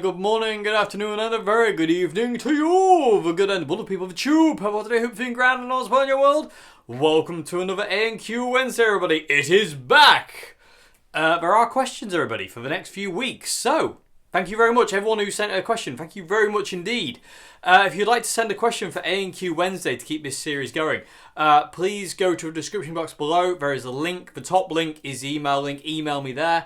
good morning, good afternoon, and a very good evening to you, the good and wonderful people of the tube. How about today? Hope you're feeling grand and all's well in your world. Welcome to another A&Q Wednesday, everybody. It is back. There are questions, everybody, for the next few weeks. So, thank you very much, everyone who sent a question. Thank you very much indeed. If you'd like to send a question for A&Q Wednesday to keep this series going, please go to the description box below. There is a link. The top link is the email link. Email me there.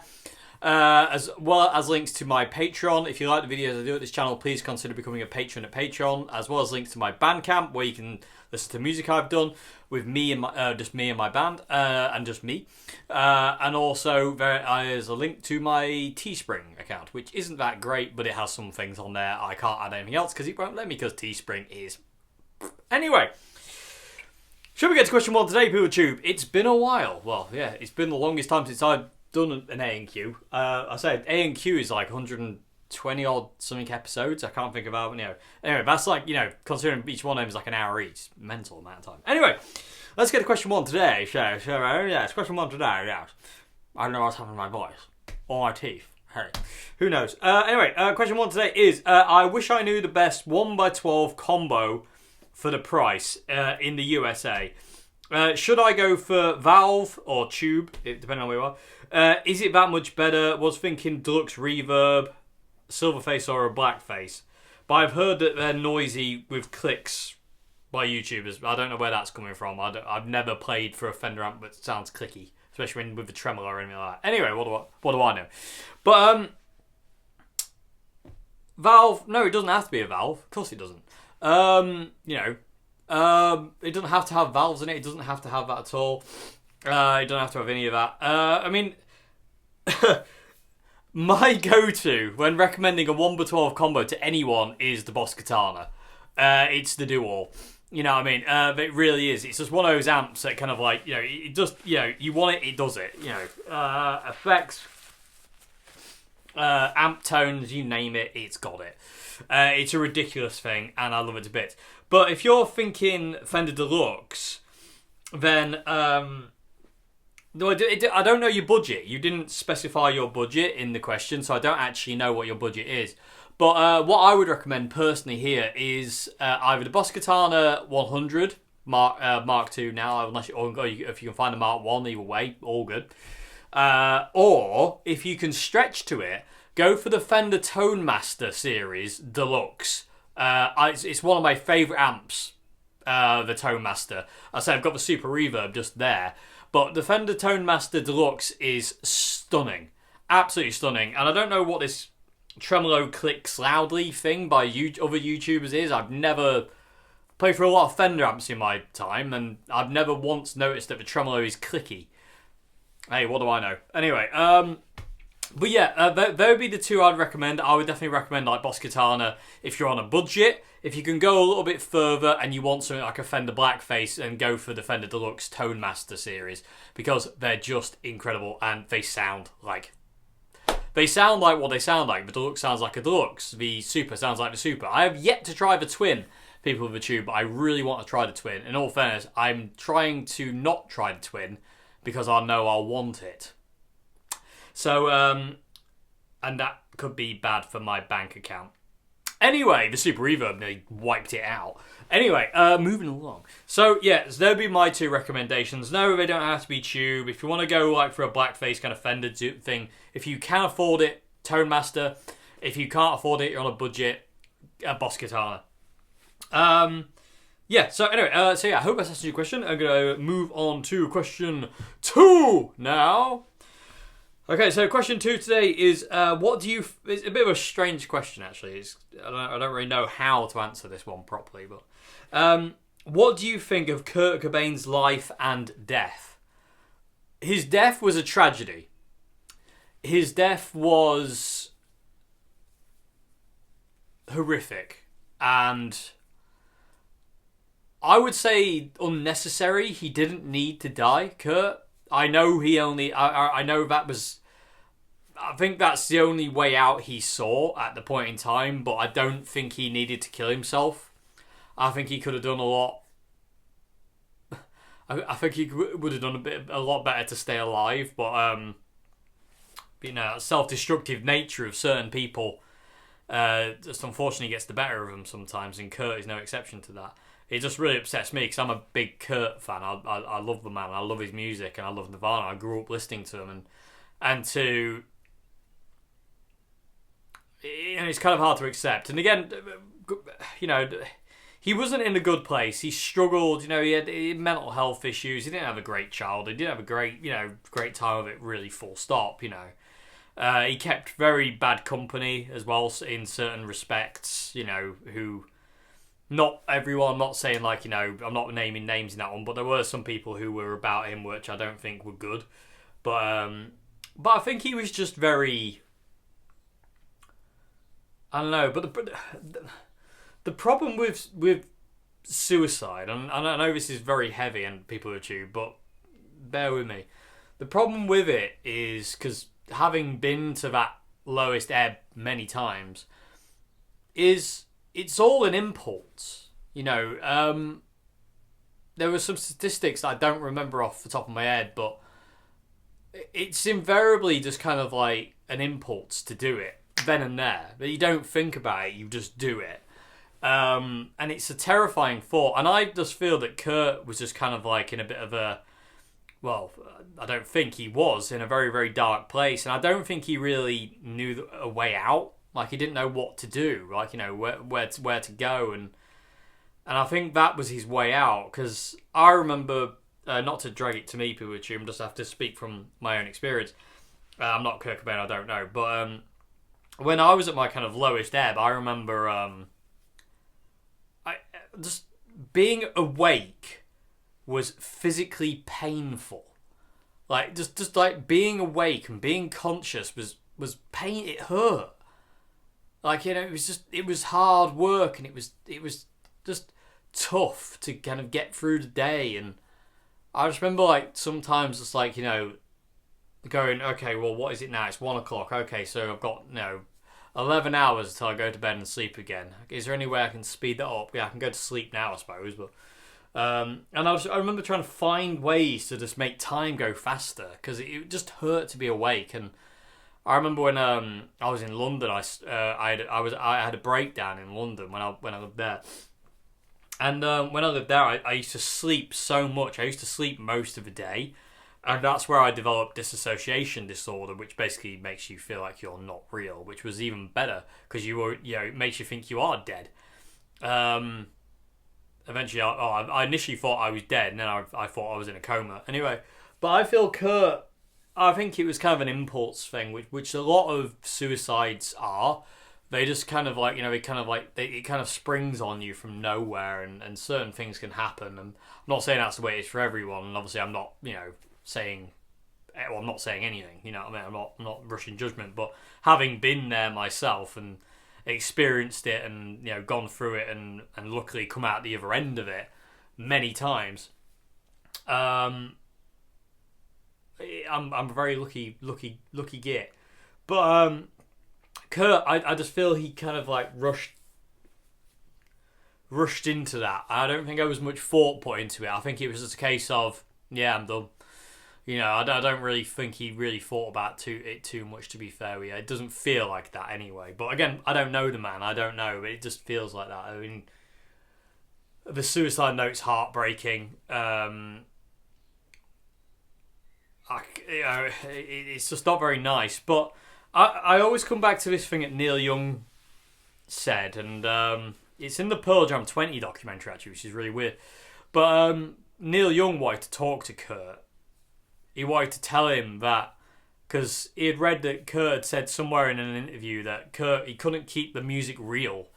As well as links to my Patreon. If you like the videos I do at this channel, please consider becoming a patron at Patreon, as well as links to my Bandcamp, where you can listen to music I've done with me and my, just me and my band, and just me. And also there's a link to my Teespring account, which isn't that great, but it has some things on there. I can't add anything else because it won't let me, because Teespring is... Anyway, should we get to question one today, people tube? It's been a while. Well, yeah, it's been the longest time since I've done an A&Q. I said A&Q is like 120 odd something episodes. I can't think of how, Anyway, that's like, considering each one of them is like an hour each. Mental amount of time. Anyway, let's get to question one today. It's question one today, yes. I don't know what's happening to my voice. Or my teeth. Hey, who knows? Anyway, question one today is, I wish I knew the best 1x12 combo for the price in the USA. Should I go for Valve or Tube, depending on where you are? Is it that much better? Was thinking deluxe reverb, silverface or a blackface. But I've heard that they're noisy with clicks by YouTubers. I don't know where that's coming from. I've never played for a Fender amp that sounds clicky, especially with the tremolo or anything like that. Anyway, what do I know? But Valve, no, it doesn't have to be a Valve. Of course it doesn't. It doesn't have to have valves in it. It doesn't have to have that at all. It doesn't have to have any of that. I mean, my go-to when recommending a 1x12 combo to anyone is the Boss Katana. It's the do-all. You know what I mean? It really is. It's just one of those amps that kind of like, it just, you want it, it does it. Effects, amp tones, you name it, it's got it. It's a ridiculous thing, and I love it to bits. But if you're thinking Fender Deluxe, then no, I don't know your budget. You didn't specify your budget in the question, so I don't actually know what your budget is. But what I would recommend personally here is either the Boss Katana 100 Mark II now, unless if you can find a Mark 1, either way, all good. Or if you can stretch to it, go for the Fender Tone Master series Deluxe. It's one of my favourite amps, the Tone Master. I say I've got the Super Reverb just there. But the Fender Tone Master Deluxe is stunning. Absolutely stunning. And I don't know what this tremolo clicks loudly thing by other YouTubers is. I've never played for a lot of Fender amps in my time, and I've never once noticed that the tremolo is clicky. Hey, what do I know? Anyway, but yeah, there would be the two I'd recommend. I would definitely recommend like Boss Katana if you're on a budget. If you can go a little bit further and you want something like a Fender Blackface, and go for the Fender Deluxe Tone Master series, because they're just incredible and they sound like what they sound like. The Deluxe sounds like a Deluxe. The Super sounds like the Super. I have yet to try the Twin, people of the tube, but I really want to try the Twin. In all fairness, I'm trying to not try the Twin because I know I'll want it. So, and that could be bad for my bank account. Anyway, the Super Reverb nearly wiped it out. Anyway, moving along. So, yeah, so there'll be my two recommendations. No, they don't have to be Tube. If you want to go like for a blackface kind of Fender thing, if you can afford it, Tone Master. If you can't afford it, you're on a budget, Boss Katana. Yeah, so anyway, I hope that's answered your question. I'm going to move on to question 2 now. Okay, so question 2 today is, what do you... It's a bit of a strange question, actually. I don't really know how to answer this one properly, but... what do you think of Kurt Cobain's life and death? His death was a tragedy. His death was horrific. And I would say unnecessary. He didn't need to die, Kurt. I know I know that was... I think that's the only way out he saw at the point in time, but I don't think he needed to kill himself. I think he could have done a lot... I think he would have done a lot better to stay alive, but self-destructive nature of certain people just unfortunately gets the better of him sometimes, and Kurt is no exception to that. It just really upsets me because I'm a big Kurt fan. I love the man. I love his music, and I love Nirvana. I grew up listening to him, and to it's kind of hard to accept. And again, he wasn't in a good place. He struggled. He had mental health issues. He didn't have a great childhood. He didn't have a great time of it. Really, full stop. He kept very bad company as well in certain respects. Who. Not everyone, I'm not saying I'm not naming names in that one, but there were some people who were about him which I don't think were good. But I think he was just very, I don't know, but the problem with suicide, and I know this is very heavy and people are chew, but bear with me. The problem with it is, because having been to that lowest ebb many times, is it's all an impulse. There were some statistics I don't remember off the top of my head, but it's invariably just kind of like an impulse to do it then and there. But you don't think about it, you just do it. And it's a terrifying thought. And I just feel that Kurt was just kind of like in a bit of a... Well, I don't think he was in a very, very dark place. And I don't think he really knew a way out. Like, he didn't know what to do, where to go, and I think that was his way out. Because I remember, not to drag it to me, people assume, just have to speak from my own experience. I'm not Kurt Cobain, I don't know, but when I was at my kind of lowest ebb, I remember I just being awake was physically painful. Like just like being awake and being conscious was pain. It hurt. It was hard work, and it was just tough to kind of get through the day. And I just remember sometimes it's going, okay, well, what is it now? It's 1 o'clock. Okay, so I've got 11 hours until I go to bed and sleep again. Is there any way I can speed that up? Yeah, I can go to sleep now, I suppose. But and I remember trying to find ways to just make time go faster, because it just hurt to be awake. And I remember when I was in London, I had a breakdown in London when I lived there, and when I lived there, I used to sleep so much. I used to sleep most of the day, and that's where I developed dissociation disorder, which basically makes you feel like you're not real, which was even better because it makes you think you are dead. Eventually, I initially thought I was dead, and then I thought I was in a coma. Anyway, but I feel Kurt. I think it was kind of an impulse thing, which a lot of suicides are. They just kind of it kind of springs on you from nowhere, and certain things can happen. And I'm not saying that's the way it is for everyone, and obviously I'm not, saying, well, I'm not saying anything, what I mean? I'm not rushing judgment, but having been there myself and experienced it and, gone through it and luckily come out the other end of it many times, I'm a very lucky git. But Kurt, I just feel he kind of rushed into that. I don't think there was much thought put into it. I think it was just a case of, yeah, I'm done. I don't really think he really thought about it too much, to be fair. It doesn't feel like that anyway. But again, I don't know the man. I don't know, but it just feels like that. I mean, the suicide note's heartbreaking. It's just not very nice. But I always come back to this thing that Neil Young said, and it's in the Pearl Jam 20 documentary, actually, which is really weird. But Neil Young wanted to talk to Kurt. He wanted to tell him that, because he had read that Kurt had said somewhere in an interview that he couldn't keep the music real,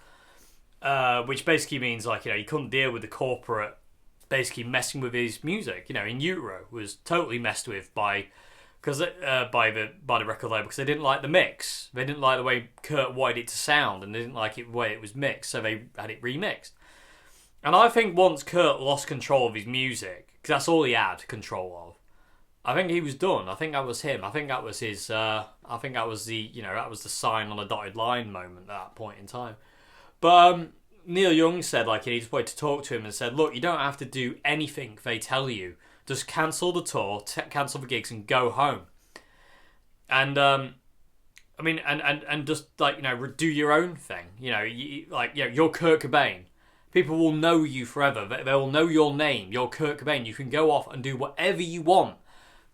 which basically means he couldn't deal with the corporate basically messing with his music. In Utero was totally messed with by the record label, because they didn't like the mix. They didn't like the way Kurt wanted it to sound, and they didn't like the way it was mixed, so they had it remixed. And I think once Kurt lost control of his music, because that's all he had control of, I think he was done. I think that was him. I think that was his. I think that was that was the sign on a dotted line moment at that point in time. But Neil Young said he just wanted to talk to him and said, look, you don't have to do anything they tell you. Just cancel the tour, cancel the gigs, and go home. And I mean, and just like, you know, do your own thing. You know, you're Kurt Cobain. People will know you forever. They will know your name. You're Kurt Cobain. You can go off and do whatever you want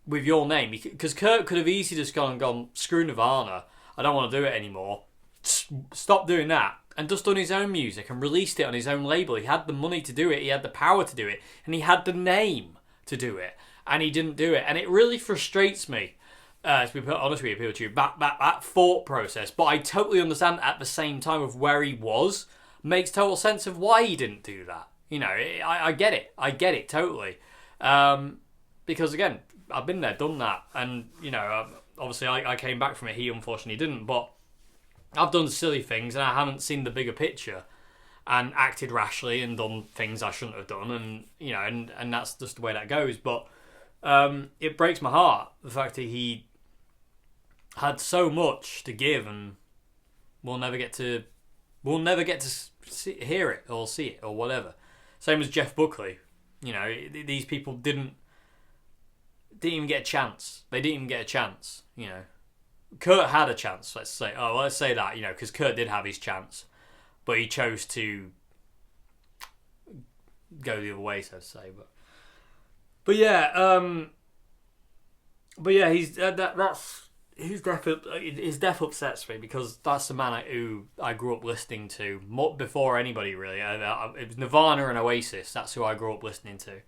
with your name. Because Kurt could have easily just gone, screw Nirvana. I don't want to do it anymore. Stop doing that. And just done his own music and released it on his own label. He had the money to do it. He had the power to do it. And he had the name to do it. And he didn't do it. And it really frustrates me. To be honest with you, people, that thought process. But I totally understand at the same time of where he was. Makes total sense of why he didn't do that. You know, I get it. I get it totally. Because again, I've been there, done that. And, you know, obviously I came back from it. He unfortunately didn't. But I've done silly things and I haven't seen the bigger picture. And acted rashly and done things I shouldn't have done. And, you know, and that's just the way that goes. But it breaks my heart, the fact that he had so much to give and we'll never get to hear it or see it or whatever. Same as Jeff Buckley. You know, these people didn't even get a chance. They didn't even get a chance, you know. Kurt had a chance, let's say. Oh, let's say that, you know, because Kurt did have his chance. But he chose to go the other way, so to say. But yeah, he's his death upsets me because that's the man who I grew up listening to before anybody really. It was Nirvana and Oasis. That's who I grew up listening to,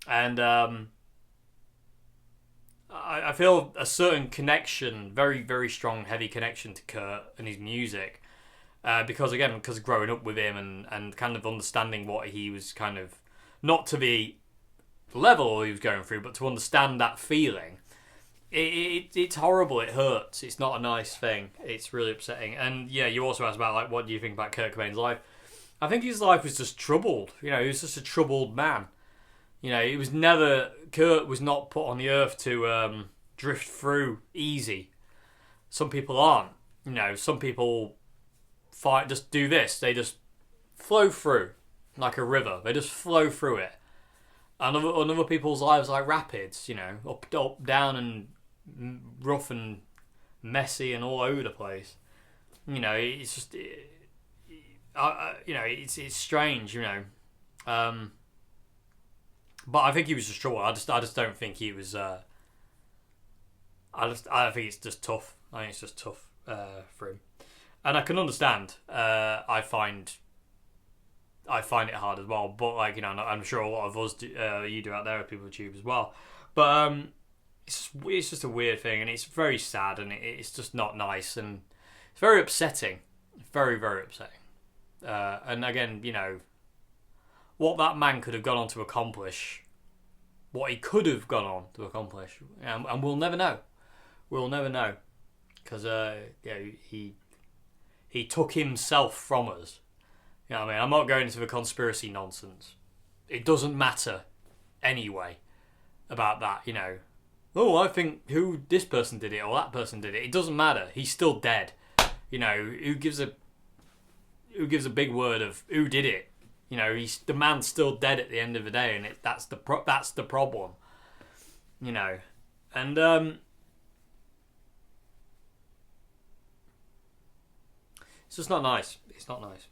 and I feel a certain connection, very very strong, heavy connection to Kurt and his music, because growing up with him and kind of understanding what he was kind of, not to the level he was going through, but to understand that feeling. It's horrible. It hurts. It's not a nice thing. It's really upsetting. And yeah, you also asked about like, what do you think about Kurt Cobain's life? I think his life was just troubled. You know, he was just a troubled man. You know, Kurt was not put on the earth to drift through easy. Some people aren't. You know, some people just do this. They just flow through like a river. They just flow through it. And other people's lives are like rapids. You know, up, down, and rough and messy and all over the place. You know, it's just, you know, it's strange. You know, but I think he was just trouble. I just don't think he was. I think it's just tough. I think it's just tough for him, and I can understand. I find it hard as well, but like, you know, I'm sure a lot of us do, you do out there with people with tube as well. But it's just a weird thing, and it's very sad, and it's just not nice, and it's very upsetting, very very upsetting. And again, you know, what that man could have gone on to accomplish, what he could have gone on to accomplish, and we'll never know. We'll never know, because he took himself from us. You know what I mean? I'm not going into the conspiracy nonsense. It doesn't matter anyway about that, you know. Oh, I think this person did it or that person did it. It doesn't matter. He's still dead. You know, who gives a big word of who did it? You know, the man's still dead at the end of the day, and that's the problem. You know, and it's just not nice. It's not nice.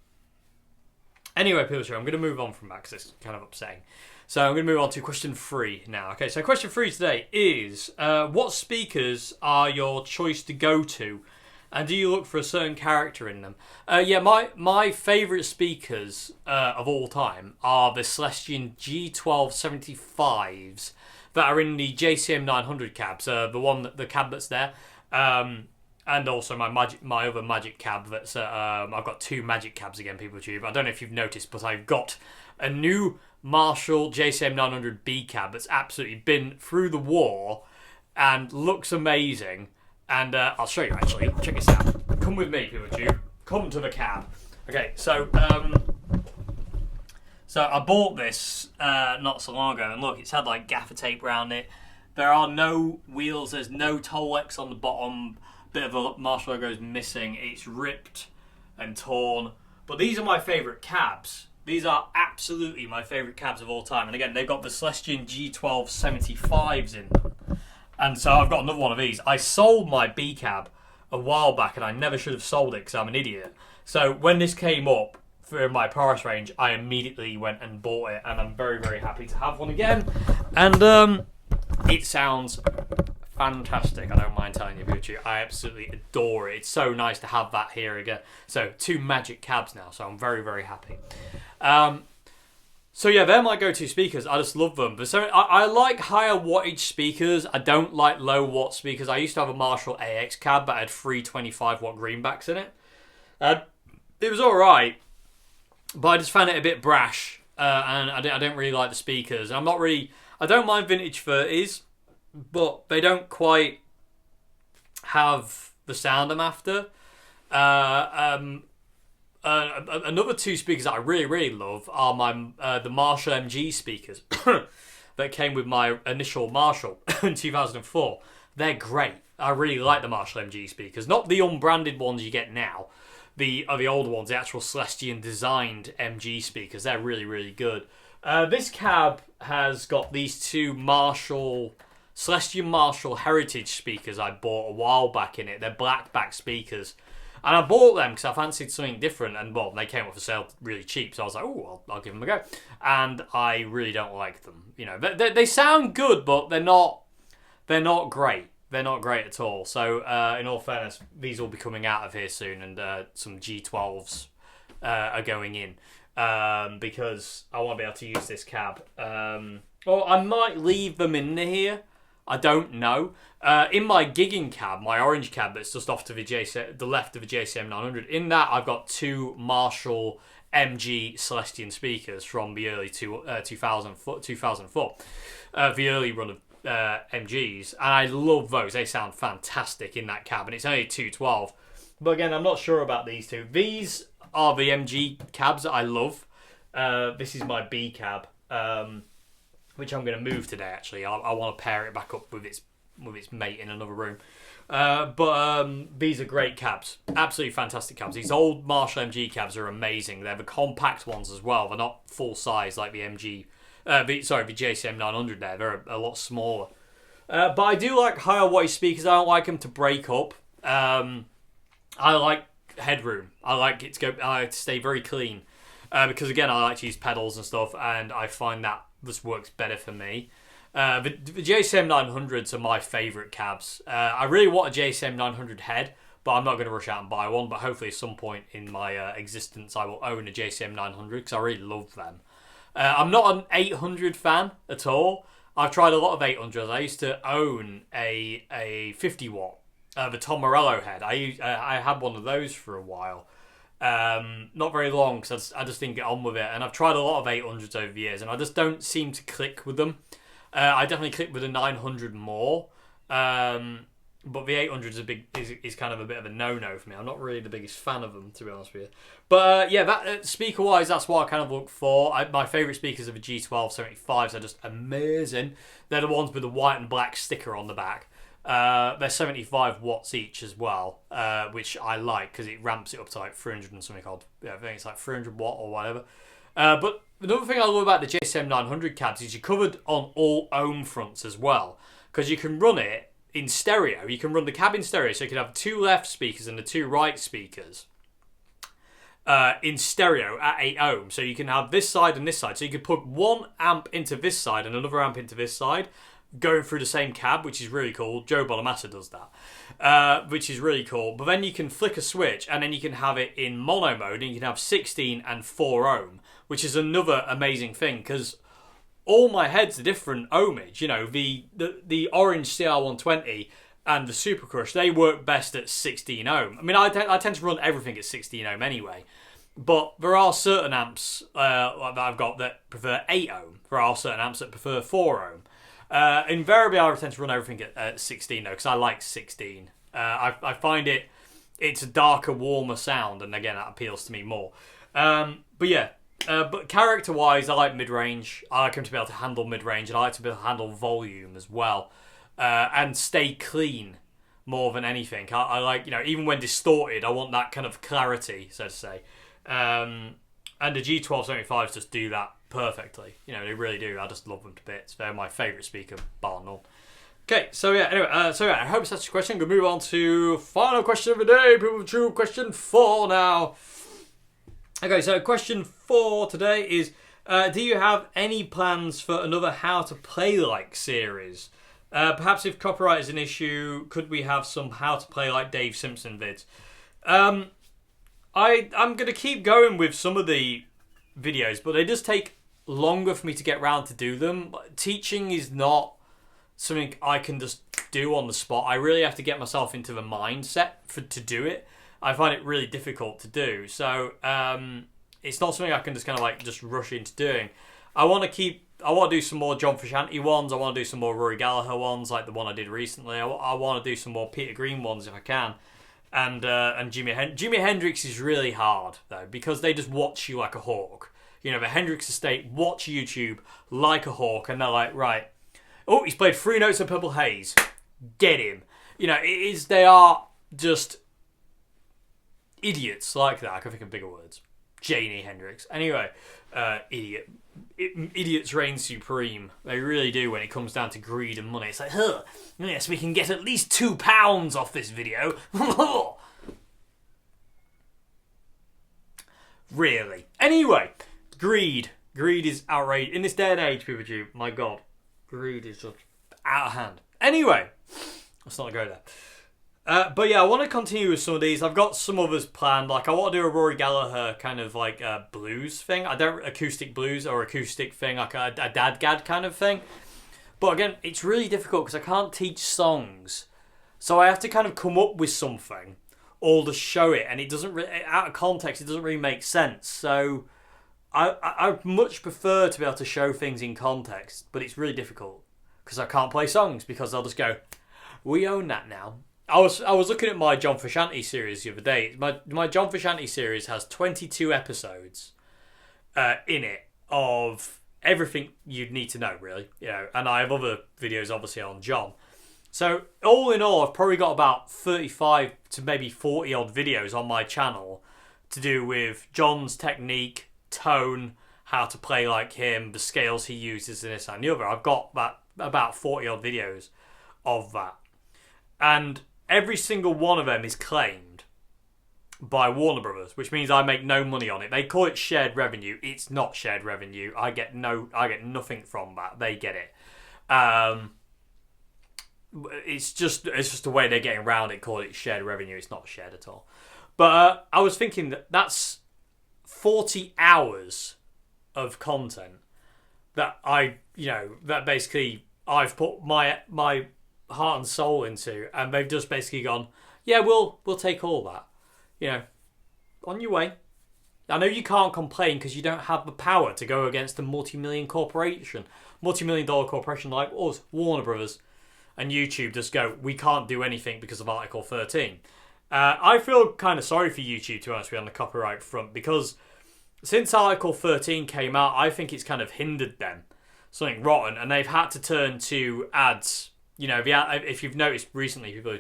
Anyway, people, I'm going to move on from that because it's kind of upsetting. So I'm going to move on to question 3 now. Okay, so question 3 today is, what speakers are your choice to go to? And do you look for a certain character in them? Yeah, my favourite speakers of all time are the Celestion G1275s that are in the JCM 900 cabs, the cab that's there. And also my other Magic cab that's I've got 2 Magic cabs again, people tube. I don't know if you've noticed, but I've got a new Marshall JCM 900B cab that's absolutely been through the war and looks amazing. And I'll show you actually. Check this out. Come with me, people tube. Come to the cab. Okay, so I bought this not so long ago, and look, it's had like gaffer tape around it. There are no wheels. There's no Tolex on the bottom. Bit of a Marshall logo is missing. It's ripped and torn. But these are my favourite cabs. These are absolutely my favourite cabs of all time. And again, they've got the Celestion G1275s in them. And so I've got another one of these. I sold my B cab a while back, and I never should have sold it because I'm an idiot. So when this came up for my price range, I immediately went and bought it, and I'm very, very happy to have one again. And it sounds fantastic. I don't mind telling you, Gucci. I absolutely adore it. It's so nice to have that here again. So 2 magic cabs now, so I'm very, very happy. So yeah, they're my go-to speakers. I just love them. But so I like higher wattage speakers. I don't like low watt speakers. I used to have a Marshall AX cab that had 3 25-watt greenbacks in it. It was all right, but I just found it a bit brash, and I don't really like the speakers. I don't mind vintage 30s, but they don't quite have the sound I'm after. Another 2 speakers that I really, really love are the Marshall MG speakers that came with my initial Marshall in 2004. They're great. I really like the Marshall MG speakers. Not the unbranded ones you get now. The older ones, the actual Celestian designed MG speakers. They're really, really good. This cab has got these 2 Celestian Marshall Heritage speakers I bought a while back in it. They're black back speakers. And I bought them because I fancied something different, and well, they came up for sale really cheap, so I was like, oh, I'll give them a go. And I really don't like them. You know, they sound good, but they're not great. They're not great at all. So, in all fairness, these will be coming out of here soon, and some G12s are going in because I want to be able to use this cab. Or I might leave them in here. I don't know. In my gigging cab, my orange cab that's just off to the left of the JCM 900, in that I've got 2 Marshall MG Celestian speakers from the early 2004, the early run of MGs, and I love those. They sound fantastic in that cab, and it's only 212. But again, I'm not sure about these 2. These are the MG cabs that I love. This is my B cab. Which I'm going to move today, actually. I want to pair it back up with its mate in another room. But these are great cabs. Absolutely fantastic cabs. These old Marshall MG cabs are amazing. They're the compact ones as well. They're not full size like the JCM 900 there. They're a lot smaller. But I do like higher wattage speakers. I don't like them to break up. I like headroom. I like to stay very clean. Because again, I like to use pedals and stuff, and I find that this works better for me. The JCM 900s are my favourite cabs. I really want a JCM 900 head, but I'm not going to rush out and buy one. But hopefully at some point in my existence I will own a JCM 900 because I really love them. I'm not an 800 fan at all. I've tried a lot of 800s. I used to own a 50 watt, the Tom Morello head. I had one of those for a while. Not very long because I just didn't get on with it, and I've tried a lot of 800s over the years, and I just don't seem to click with them. I definitely click with the 900 more, but the 800 is kind of a bit of a no-no for me. I'm not really the biggest fan of them, to be honest with you. But yeah, that speaker-wise, that's what I kind of look for. My favourite speakers are the G1275s. They're just amazing. They're the ones with the white and black sticker on the back. They're 75 watts each as well, which I like because it ramps it up to like 300 and something odd. Yeah, I think it's like 300 watt or whatever. But another thing I love about the JSM 900 cabs is you're covered on all ohm fronts as well, because you can run it in stereo. You can run the cab in stereo, so you can have 2 left speakers and the 2 right speakers in stereo at 8 ohm. So you can have this side and this side. So you could put 1 amp into this side and another amp into this side, going through the same cab, which is really cool. Joe Bonamassa does that, which is really cool. But then you can flick a switch, and then you can have it in mono mode, and you can have 16 and 4 ohm, which is another amazing thing, because all my heads are different ohmage. You know, the orange CR120 and the Super Crush, they work best at 16 ohm. I mean, I tend to run everything at 16 ohm anyway. But there are certain amps that I've got that prefer 8 ohm. There are certain amps that prefer 4 ohm. Invariably, I tend to run everything at 16 though, because I like 16. I find it's a darker, warmer sound, and again, that appeals to me more. But yeah, but character-wise, I like mid-range. I like them to be able to handle mid-range, and I like to be able to handle volume as well, and stay clean more than anything. I like, you know, even when distorted, I want that kind of clarity, so to say. And the G1275s just do that perfectly. You know, they really do. I just love them to bits. They're my favourite speaker, bar none. Okay, anyway, I hope that's your question. We'll move on to final question of the day. People true question 4 now. Okay, so question 4 today is, do you have any plans for another How to Play Like series? Perhaps if copyright is an issue, could we have some How to Play Like Dave Simpson vids? I'm going to keep going with some of the videos, but they just take longer for me to get round to do them. Teaching is not something I can just do on the spot. I really have to get myself into the mindset to do it. I find it really difficult to do. So it's not something I can just kind of like just rush into doing. I want to do some more John Frusciante ones. I want to do some more Rory Gallagher ones, like the one I did recently. I want to do some more Peter Green ones if I can. And Jimi Hendrix is really hard though, because they just watch you like a hawk. You know, the Hendrix estate watch YouTube like a hawk, and they're like, right, oh, he's played 3 notes of Purple Haze, get him. You know, they are just idiots like that. I can think of bigger words. Janie Hendrix. Anyway, idiots reign supreme. They really do when it comes down to greed and money. It's like, yes, we can get at least £2 off this video. Really. Anyway, greed. Greed is outrageous. In this day and age, people do, my God, greed is just out of hand. Anyway, let's not go there. But yeah, I want to continue with some of these. I've got some others planned. Like, I want to do a Rory Gallagher kind of like blues thing. Acoustic blues or acoustic thing, like a dadgad kind of thing. But again, it's really difficult because I can't teach songs. So I have to kind of come up with something or to show it. And it doesn't out of context, it doesn't really make sense. So I much prefer to be able to show things in context. But it's really difficult because I can't play songs because they'll just go, we own that now. I was looking at my John Frusciante series the other day. My John Frusciante series has 22 episodes in it of everything you'd need to know, really. You know, and I have other videos, obviously, on John. So, all in all, I've probably got about 35 to maybe 40 odd videos on my channel to do with John's technique, tone, how to play like him, the scales he uses, and this and the other. I've got about 40 odd videos of that. And every single one of them is claimed by Warner Brothers, which means I make no money on it. They call it shared revenue. It's not shared revenue. I get nothing from that. They get it. It's just a way they're getting around it, call it shared revenue. It's not shared at all. But I was thinking that's 40 hours of content that that basically I've put my heart and soul into, and they've just basically gone, yeah, we'll take all that, you know, on your way. I know you can't complain because you don't have the power to go against a multi-million dollar corporation like us, Warner Brothers, and YouTube just go, we can't do anything because of Article 13. I feel kind of sorry for YouTube, to be honest with you, on the copyright front, because since Article 13 came out, I think it's kind of hindered them something rotten, and they've had to turn to ads. You know, if you've noticed recently, people on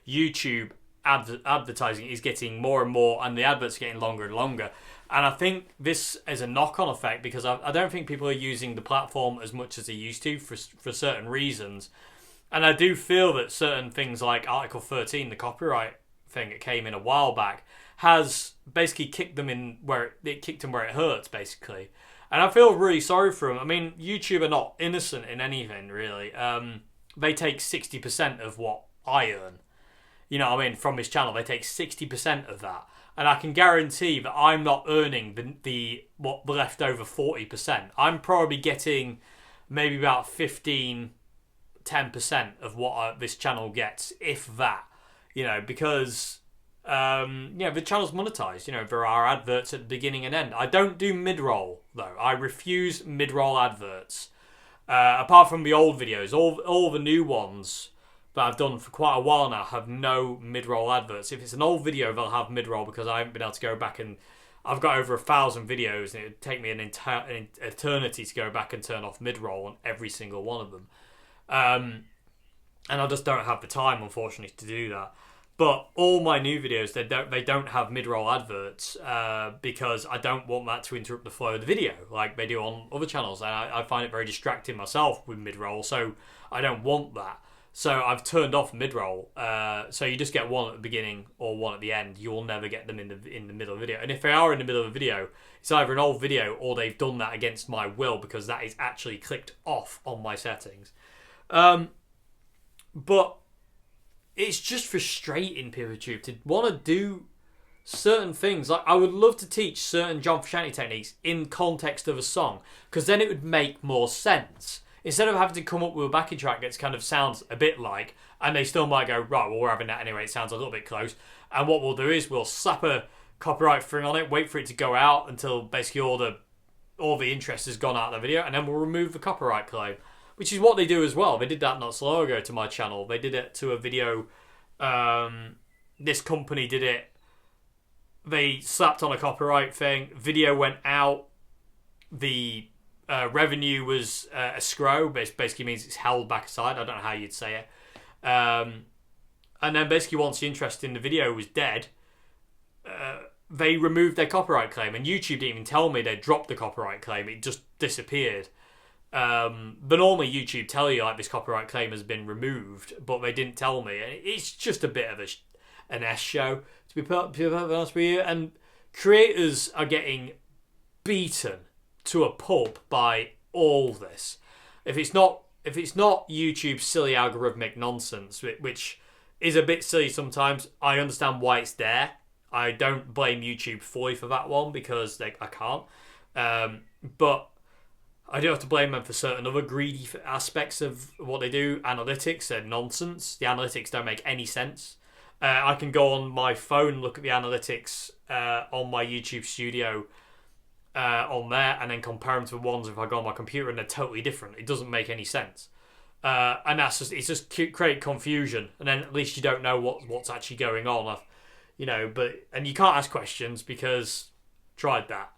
YouTube advertising is getting more and more, and the adverts are getting longer and longer. And I think this is a knock-on effect because I don't think people are using the platform as much as they used to for certain reasons. And I do feel that certain things like Article 13, the copyright thing that came in a while back, has basically kicked them where it hurts, basically. And I feel really sorry for them. I mean, YouTube are not innocent in anything, really. They take 60% of what I earn. You know what I mean? From this channel, they take 60% of that. And I can guarantee that I'm not earning the leftover 40%. I'm probably getting maybe about 10% of what this channel gets, if that. You know, because the channel's monetized. You know, there are adverts at the beginning and end. I don't do mid-roll, though. I refuse mid-roll adverts. Apart from the old videos, all the new ones that I've done for quite a while now have no mid-roll adverts. If it's an old video, they'll have mid-roll because I haven't been able to go back, and I've got over 1,000 videos, and it would take me an eternity to go back and turn off mid-roll on every single one of them. And I just don't have the time, unfortunately, to do that. But all my new videos, they don't have mid-roll adverts because I don't want that to interrupt the flow of the video like they do on other channels. And I find it very distracting myself with mid-roll, so I don't want that. So I've turned off mid-roll. So you just get one at the beginning or one at the end. You will never get them in the middle of the video. And if they are in the middle of a video, it's either an old video or they've done that against my will, because that is actually clicked off on my settings. But it's just frustrating, PeerTube, to want to do certain things. Like, I would love to teach certain John Frusciante techniques in context of a song, because then it would make more sense. Instead of having to come up with a backing track that kind of sounds a bit like, and they still might go, right, well, we're having that anyway, it sounds a little bit close. And what we'll do is we'll slap a copyright thing on it, wait for it to go out until basically all the interest has gone out of the video, and then we'll remove the copyright claim. Which is what they do as well. They did that not so long ago to my channel. They did it to a video. This company did it. They slapped on a copyright thing. Video went out. The revenue was escrow, which basically means it's held back aside. I don't know how you'd say it. And then basically once the interest in the video was dead, they removed their copyright claim. And YouTube didn't even tell me they dropped the copyright claim. It just disappeared. But normally YouTube tell you like this copyright claim has been removed, but they didn't tell me. And it's just a bit of an S show, to be perfectly honest with you. And creators are getting beaten to a pulp by all this. If it's not YouTube's silly algorithmic nonsense, which is a bit silly sometimes, I understand why it's there. I don't blame YouTube fully for that one, because I can't. But I do have to blame them for certain other greedy aspects of what they do. Analytics are nonsense. The analytics don't make any sense. I can go on my phone and look at the analytics on my YouTube studio on there, and then compare them to the ones if I go on my computer, and they're totally different. It doesn't make any sense. And it's just create confusion, and then at least you don't know what's actually going on. And you can't ask questions because tried that.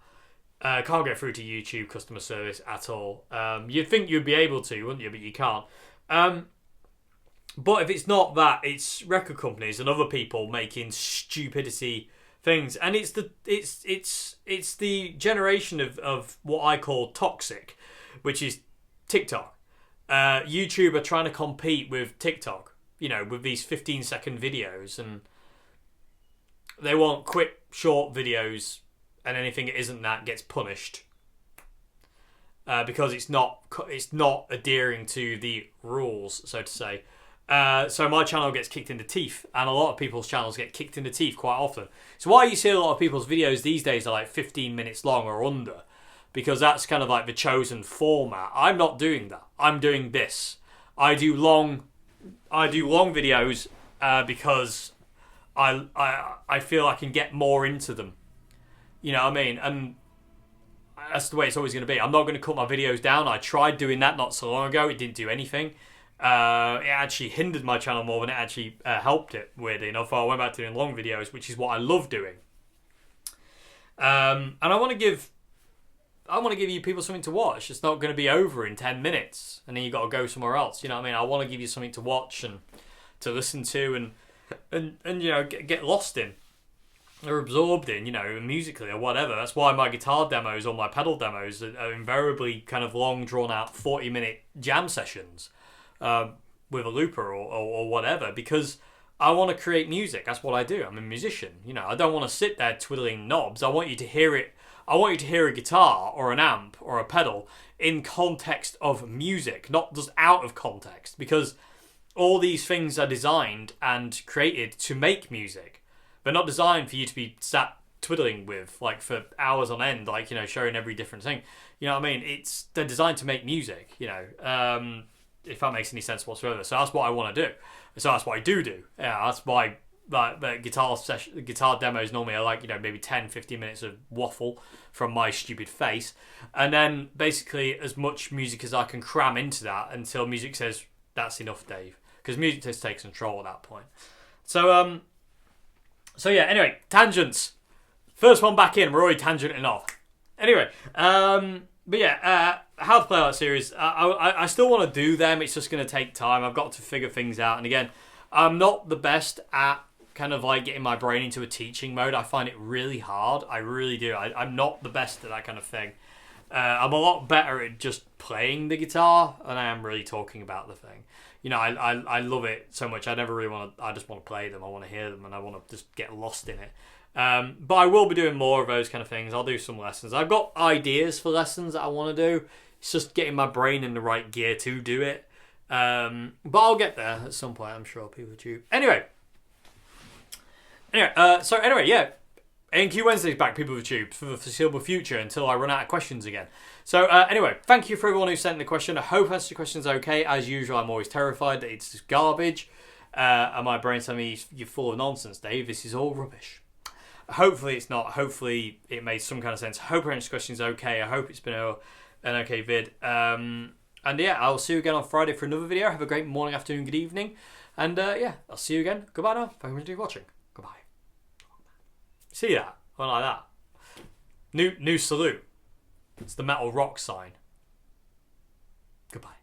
Can't get through to YouTube customer service at all. You'd think you'd be able to, wouldn't you? But you can't. But if it's not that, it's record companies and other people making stupidity things, and it's the generation of what I call toxic, which is TikTok. YouTube are trying to compete with TikTok, with these 15-second videos, and they want quick, short videos. And anything that isn't that gets punished because it's not adhering to the rules, so to say. So my channel gets kicked in the teeth, and a lot of people's channels get kicked in the teeth quite often. So why you see a lot of people's videos these days are like 15 minutes long or under, because that's kind of like the chosen format. I'm not doing that. I'm doing this. I do long videos because I feel I can get more into them. You know what I mean? And that's the way it's always going to be. I'm not going to cut my videos down. I tried doing that not so long ago. It didn't do anything. It actually hindered my channel more than it actually helped it, weirdly enough. I went back to doing long videos, which is what I love doing. And I want to give you people something to watch. It's not going to be over in 10 minutes, and then you got to go somewhere else. You know what I mean? I want to give you something to watch and to listen to, and get lost in. Or absorbed in, musically or whatever. That's why my guitar demos or my pedal demos are invariably kind of long, drawn-out 40-minute jam sessions with a looper or whatever, because I want to create music. That's what I do. I'm a musician. I don't want to sit there twiddling knobs. I want you to hear it. I want you to hear a guitar or an amp or a pedal in context of music, not just out of context, because all these things are designed and created to make music. They're not designed for you to be sat twiddling with, like, for hours on end, like, showing every different thing. You know what I mean? They're designed to make music, if that makes any sense whatsoever. So that's what I want to do. So that's what I do. Yeah, that's why the guitar demos normally are like, maybe 10, 15 minutes of waffle from my stupid face. And then basically as much music as I can cram into that until music says, that's enough, Dave. Because music just takes control at that point. So yeah, anyway, tangents. First one back in, we're already tangenting off. Anyway, but yeah, how to play that series. I still want to do them. It's just going to take time. I've got to figure things out. And again, I'm not the best at kind of like getting my brain into a teaching mode. I find it really hard. I really do. I'm not the best at that kind of thing. I'm a lot better at just playing the guitar than I am really talking about the thing. You know, I love it so much. I never really want to. I just want to play them. I want to hear them, and I want to just get lost in it. But I will be doing more of those kind of things. I'll do some lessons. I've got ideas for lessons that I want to do. It's just getting my brain in the right gear to do it. But I'll get there at some point, I'm sure. People tube. Anyway, yeah. ANQ Wednesday's back, people of the tube, for the foreseeable future until I run out of questions again. So anyway, thank you for everyone who sent the question. I hope answer the question's okay. As usual, I'm always terrified that it's just garbage. And my brain's telling me, you're full of nonsense, Dave. This is all rubbish. Hopefully it's not. Hopefully it made some kind of sense. I hope your answer the question's okay. I hope it's been an okay vid. And yeah, I'll see you again on Friday for another video. Have a great morning, afternoon, good evening. And yeah, I'll see you again. Goodbye now. Thank you for watching. Goodbye. See that? I like that. New salute. It's the metal rock sign. Goodbye.